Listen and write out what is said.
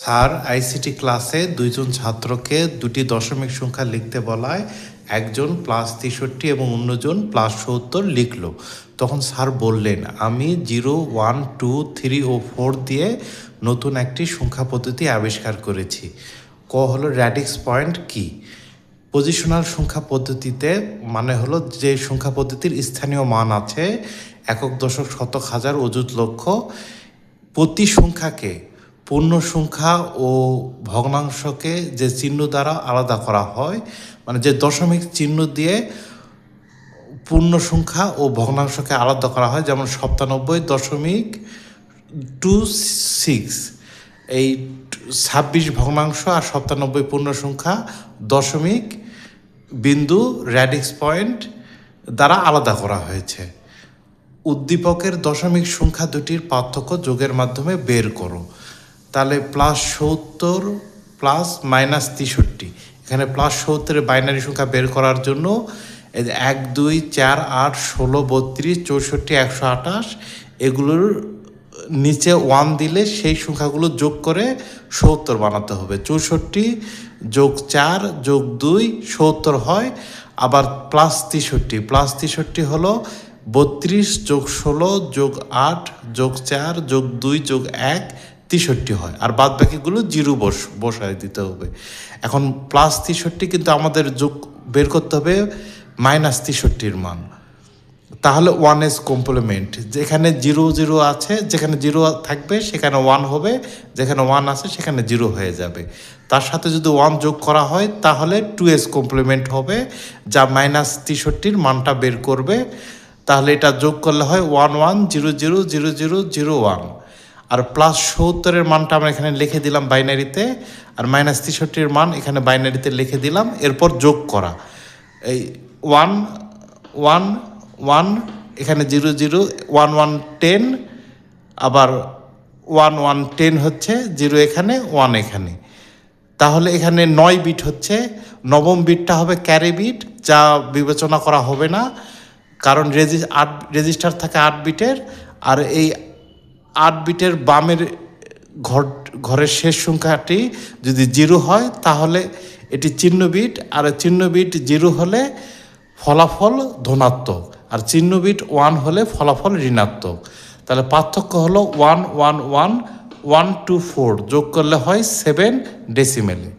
Sir, ICT ক্লাসে দুইজন ছাত্রকে দুটি দশমিক সংখ্যা লিখতে বলায় একজন +63 এবং অন্যজন +70 লিখল। তখন স্যার বললেন, আমি 0, 1, 2, 3 ও 4 দিয়ে নতুন একটি সংখ্যা পদ্ধতি আবিষ্কার করেছি। ক হলো র্যাডিক্স পয়েন্ট কি? পজিশনাল সংখ্যা পদ্ধতিতে মানে হলো যে সংখ্যা পদ্ধতির স্থানীয় মান আছে একক, দশক, শতক, হাজার, অযুত, লক্ষ, প্রতি সংখ্যাকে পূর্ণ সংখ্যা ও ভগ্নাংশকে যে চিহ্ন দ্বারা আলাদা করা হয়, মানে যে দশমিক চিহ্ন দিয়ে পূর্ণ সংখ্যা ও ভগ্নাংশকে আলাদা করা হয়, যেমন 97.26, এই 26 ভগ্নাংশ আর 97 পূর্ণ সংখ্যা দশমিক বিন্দু র্যাডিক্স পয়েন্ট দ্বারা আলাদা করা হয়েছে। উদ্দীপকের দশমিক সংখ্যা দুটির পার্থক্য যোগের মাধ্যমে বের করো। তাহলে +70 +-63, এখানে +70 বাইনারি সংখ্যা বের করার জন্য 1, 2, 4, 8, 16, 32, 64, 128 এগুলোর নিচে 1 দিলে সেই সংখ্যাগুলো যোগ করে 70 বানাতে হবে। 64 + 4 + 2 70 হয়। আবার +63 হলো 32 + 16 + 8 + 4 + 2 + 1 63 হয়। আর বাদ বাকিগুলো জিরো বসায় দিতে হবে। এখন +63 কিন্তু আমাদের যোগ বের করতে হবে -63 মান। তাহলে 1s কমপ্লিমেন্ট, যেখানে 0 0 আছে, যেখানে 0 থাকবে সেখানে 1 হবে, যেখানে 1 আছে সেখানে 0 হয়ে যাবে। তার সাথে যদি 1 যোগ করা হয় তাহলে 2s কমপ্লিমেন্ট হবে, যা -63 মানটা বের করবে। তাহলে এটা যোগ করলে হয় 1 1 0 0 0 0 0 1। আর +70 মানটা আমরা এখানে লিখে দিলাম বাইনারিতে, আর -63 মান এখানে বাইনারিতে লিখে দিলাম। এরপর যোগ করা, এই 1 1 1, এখানে 0 0, 1 1 10, আবার 1 1 10 হচ্ছে, 0 এখানে, 1 এখানে। তাহলে এখানে 9 বিট হচ্ছে, নবম বিটটা হবে ক্যারি বিট, যা বিবেচনা করা হবে না, কারণ রেজিস্টার থাকে 8 বিটের। আর এই 8 বিটের বামের ঘরের শেষ সংখ্যাটি যদি 0 হয় তাহলে এটি চিহ্ন বিট, আর চিহ্ন বিট 0 হলে ফলাফল ধনাত্মক, আর চিহ্ন বিট 1 হলে ফলাফল ঋণাত্মক। তাহলে পার্থক্য হলো 1 1 1 1 2 4 যোগ করলে হয় 7 ডেসিমেলে।